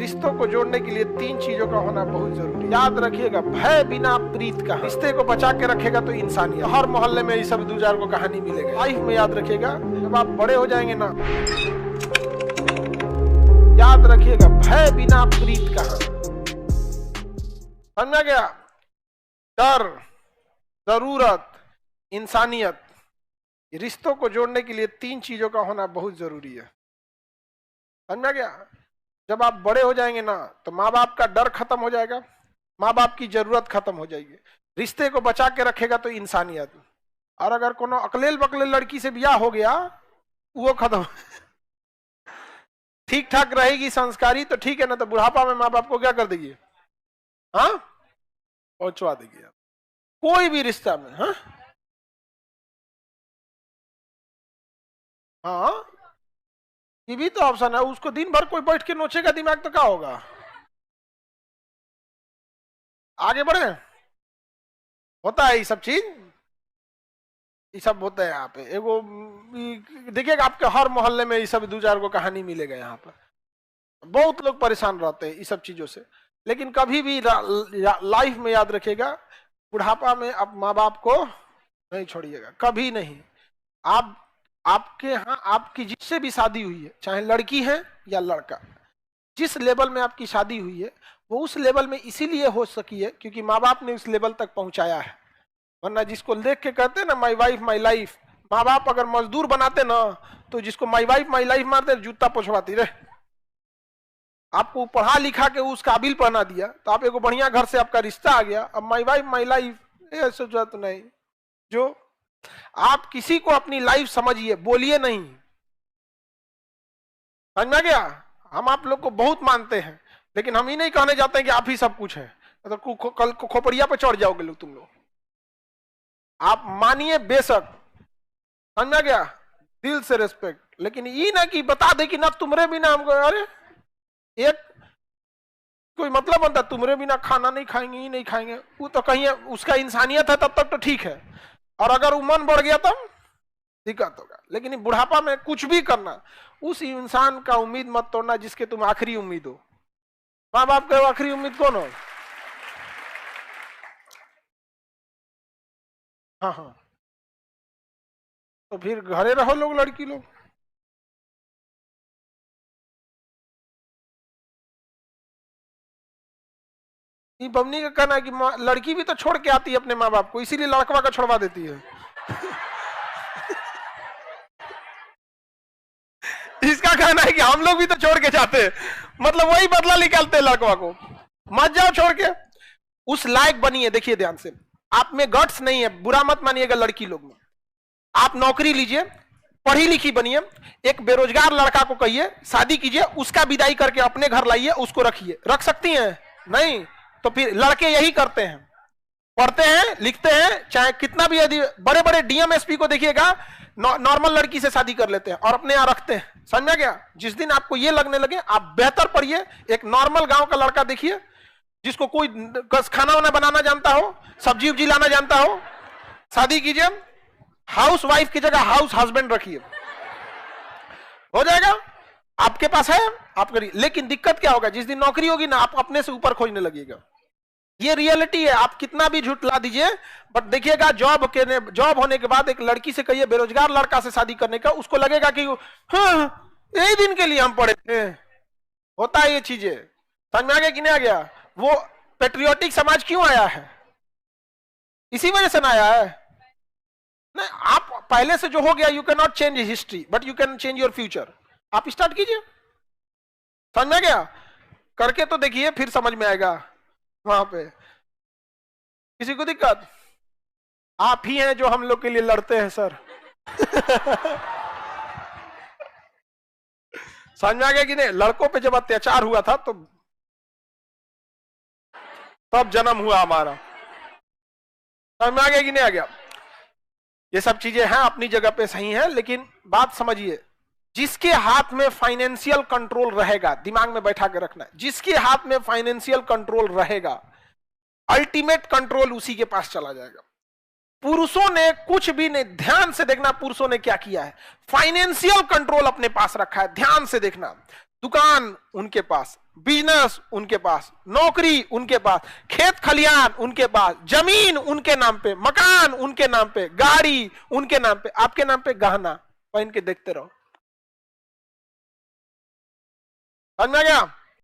रिश्तों को जोड़ने के लिए 3 चीजों का होना बहुत जरूरी है। याद रखिएगा, भय बिना प्रीत का। रिश्ते को बचा के रखेगा तो इंसानियत। हर मोहल्ले में ये सब 2-4 को कहानी मिलेगा। लाइफ में याद रखिएगा, जब आप बड़े हो जाएंगे ना, याद रखिएगा, भय बिना प्रीत का। समझा गया? डर, जरूरत, इंसानियत, रिश्तों को जोड़ने के लिए 3 चीजों का होना बहुत जरूरी है। समझा गया? जब आप बड़े हो जाएंगे ना, तो माँ बाप का डर खत्म हो जाएगा, माँ बाप की जरूरत खत्म हो जाएगी, रिश्ते को बचा के रखेगा तो इंसानियत। और अगर कोनो अकलेल बकलेल लड़की से ब्याह हो गया, वो खत्म। ठीक ठाक रहेगी, संस्कारी तो ठीक है ना, तो बुढ़ापा में माँ बाप को क्या कर देगी? हाँ, पहुंचवा देगी कोई भी रिश्ता में। हाँ हाँ, ये भी तो ऑप्शन है। उसको दिन भर कोई बैठ के नोचेगा दिमाग तो क्या होगा? आगे बढ़े। होता है ये सब चीज, ये सब होता है यहाँ पे। एगो देखिएगा, आपके हर मोहल्ले में ये सब 2-4 को कहानी मिलेगा। यहाँ पर बहुत लोग परेशान रहते हैं ये सब चीजों से। लेकिन कभी भी लाइफ में याद रखिएगा, बुढ़ापा में आप माँ बाप को नहीं छोड़िएगा, कभी नहीं। आपके यहाँ आपकी जिससे भी शादी हुई है, चाहे लड़की है या लड़का, जिस लेवल में आपकी शादी हुई है, वो उस लेवल में इसीलिए हो सकी है क्योंकि माँ बाप ने उस लेवल तक पहुंचाया है। वरना जिसको देख के कहते हैं ना माई वाइफ माई लाइफ, माँ बाप अगर मजदूर बनाते ना, तो जिसको माई वाइफ माई लाइफ मारते जूता पोछवाती रहे। आपको पढ़ा लिखा के उस काबिल बना दिया, तो आप एक बढ़िया घर से आपका रिश्ता आ गया। अब माई वाइफ माई लाइफ ये सोचा तो नहीं। जो आप किसी को अपनी लाइफ समझिए, बोलिए नहीं। समझ में गया? हम आप लोग को बहुत मानते हैं, लेकिन हम ही नहीं कहने जाते हैं कि आप ही सब कुछ है। तो कल को खोपड़िया पे चढ़ जाओगे लोग, तुम लोग। आप मानिए बेशक, समझ में गया, दिल से रेस्पेक्ट, लेकिन ये ना कि बता दे कि ना तुम्हारे बिना हमको, अरे एक कोई मतलब बनता तुम्हारे बिना खाना नहीं खाएंगे, ये नहीं खाएंगे, वो तो कहीं उसका इंसानियत है तब तक तो ठीक है। और अगर वो मन बढ़ गया तब दिक्कत होगा। लेकिन बुढ़ापा में कुछ भी करना, उस इंसान का उम्मीद मत तोड़ना जिसके तुम आखिरी उम्मीद हो। माँ बाप का आखिरी उम्मीद कौन हो? हाँ हाँ, तो फिर घरे रहो लोग, लड़की लोग। ये बमनी का कहना है कि लड़की भी तो छोड़ के आती है अपने माँ बाप को, इसीलिए लड़कवा का छोड़वा देती है। इसका कहना है कि हम लोग भी तो छोड़ के जाते हैं, मतलब वही बदला निकालते हैं लड़कवा को। मत जाओ छोड़ के, उस लायक बनिए। देखिए ध्यान से, आप में गट्स नहीं है, बुरा मत मानिएगा लड़की लोग में। आप नौकरी लीजिए, पढ़ी लिखी बनिए, एक बेरोजगार लड़का को कहिए शादी कीजिए, उसका विदाई करके अपने घर लाइए, उसको रखिए। रख सकती हैं? नहीं। तो फिर लड़के यही करते हैं, पढ़ते हैं, लिखते हैं, चाहे कितना भी, यदि बड़े बड़े डीएम एसपी को देखिएगा, नॉर्मल लड़की से शादी कर लेते हैं और अपने यहाँ रखते हैं। समझ में गया? जिस दिन आपको ये लगने लगे, आप बेहतर पढ़िए, एक नॉर्मल गांव का लड़का देखिए जिसको कोई खाना वाना बनाना जानता हो, सब्जी उब्जी लाना जानता हो, शादी कीजिए। हाउस वाइफ की जगह हाउस हस्बैंड रखिए, हो जाएगा। आपके पास है, आप करिए। लेकिन दिक्कत क्या होगा, जिस दिन नौकरी होगी ना, आप अपने से ऊपर खोजने लगेगा। ये रियलिटी है। आप कितना भी झूठला दीजिए, बट देखिएगा जॉब होने के बाद एक लड़की से कहिए बेरोजगार लड़का से शादी करने का, उसको लगेगा कि हाँ, यही दिन के लिए हम पढ़े थे। होता है ये चीजें। समझ में आ गया कि नहीं आ गया? वो पेट्रियोटिक समाज क्यों आया है? इसी वजह से ना आया है। नहीं, आप पहले से जो हो गया, you can not change history but you can change your future. आप स्टार्ट कीजिए। समझ में गया? करके तो देखिए, फिर समझ में आएगा। वहां पे किसी को दिक्कत? आप ही हैं जो हम लोग के लिए लड़ते हैं सर। समझ में आ गया कि नहीं? लड़कों पे जब अत्याचार हुआ था तो तब जन्म हुआ हमारा। समझ में आ गया कि नहीं आ गया? ये सब चीजें हैं अपनी जगह पे सही हैं, लेकिन बात समझिए, जिसके हाथ में फाइनेंशियल कंट्रोल रहेगा, दिमाग में बैठा के रखना, जिसके हाथ में फाइनेंशियल कंट्रोल रहेगा, अल्टीमेट कंट्रोल उसी के पास चला जाएगा। पुरुषों ने कुछ भी नहीं, ध्यान से देखना पुरुषों ने क्या किया है, फाइनेंशियल कंट्रोल अपने पास रखा है। ध्यान से देखना, दुकान उनके पास, बिजनेस उनके पास, नौकरी उनके पास, खेत खलियान उनके पास, जमीन उनके नाम पे, मकान उनके नाम पे, गाड़ी उनके नाम पे, आपके नाम पे गहना पहन के देखते रहो। समझ में आ गया?